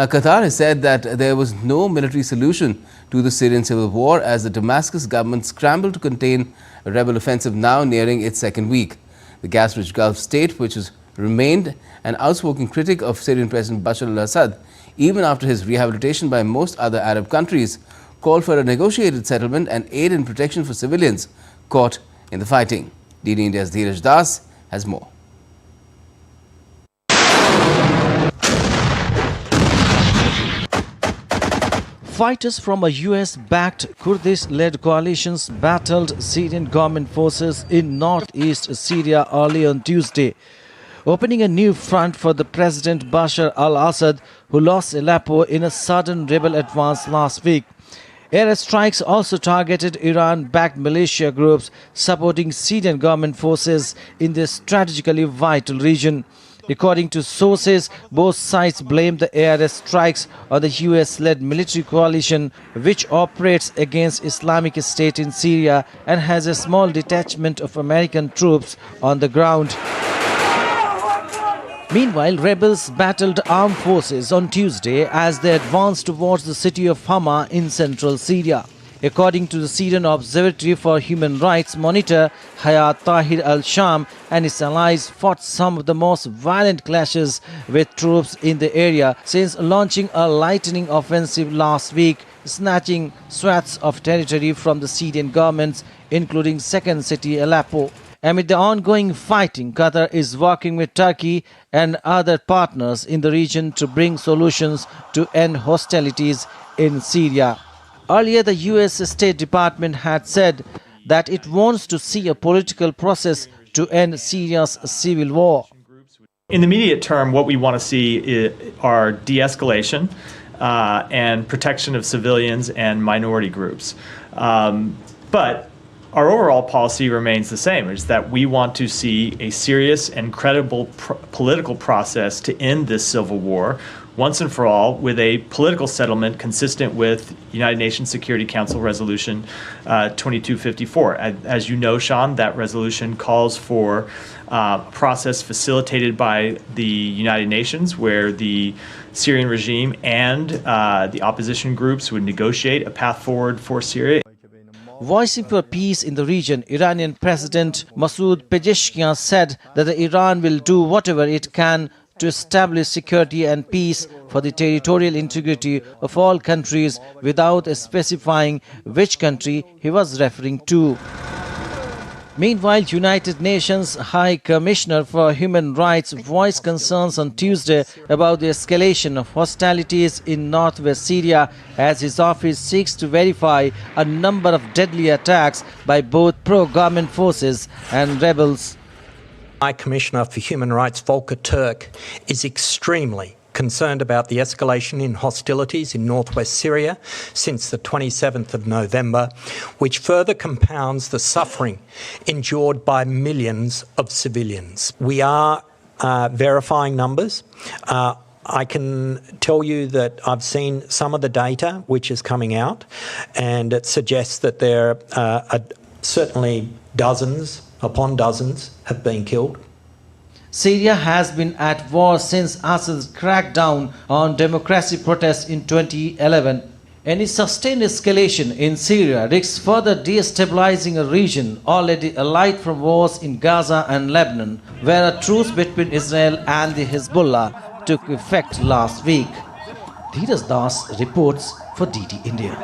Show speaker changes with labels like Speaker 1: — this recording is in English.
Speaker 1: Qatar has said that there was no military solution to the Syrian civil war as the Damascus government scrambled to contain a rebel offensive now nearing its second week. The gas-rich Gulf state, which has remained an outspoken critic of Syrian President Bashar al-Assad, even after his rehabilitation by most other Arab countries, called for a negotiated settlement and aid and protection for civilians caught in the fighting. DD India's Dheeraj Das has more.
Speaker 2: Fighters from a US-backed Kurdish-led coalition battled Syrian government forces in northeast Syria early on Tuesday, opening a new front for the President Bashar al-Assad, who lost Aleppo in a sudden rebel advance last week. Air strikes also targeted Iran-backed militia groups supporting Syrian government forces in this strategically vital region. According to sources, both sides blamed the air strikes on the US-led military coalition which operates against Islamic State in Syria and has a small detachment of American troops on the ground. Meanwhile, rebels battled armed forces on Tuesday as they advanced towards the city of Hama in central Syria. According to the Syrian Observatory for Human Rights monitor, Hayat Tahir al-Sham and his allies fought some of the most violent clashes with troops in the area since launching a lightning offensive last week, snatching swaths of territory from the Syrian governments, including second city Aleppo. Amid the ongoing fighting, Qatar is working with Turkey and other partners in the region to bring solutions to end hostilities in Syria. Earlier, the US State Department had said that it wants to see a political process to end Syria's civil war.
Speaker 3: In the immediate term, what we want to see are de-escalation and protection of civilians and minority groups. But our overall policy remains the same, is that we want to see a serious and credible political process to end this civil war once and for all, with a political settlement consistent with United Nations Security Council Resolution 2254. As you know, Sean, that resolution calls for a process facilitated by the United Nations where the Syrian regime and the opposition groups would negotiate a path forward for Syria.
Speaker 2: Voicing for peace in the region, Iranian President Masoud Pezeshkian said that Iran will do whatever it can to establish security and peace for the territorial integrity of all countries without specifying which country he was referring to. Meanwhile, United Nations High Commissioner for Human Rights voiced concerns on Tuesday about the escalation of hostilities in northwest Syria as his office seeks to verify a number of deadly attacks by both pro-government forces and rebels.
Speaker 4: High Commissioner for Human Rights Volker Turk is extremely concerned about the escalation in hostilities in northwest Syria since the 27th of November, which further compounds the suffering endured by millions of civilians. We are verifying numbers. I can tell you that I've seen some of the data which is coming out, and it suggests that there are certainly dozens upon dozens have been killed.
Speaker 2: Syria has been at war since Assad's crackdown on democracy protests in 2011. Any sustained escalation in Syria risks further destabilizing a region already alight from wars in Gaza and Lebanon, where a truce between Israel and the Hezbollah took effect last week. Dheeraj Das reports for DD India.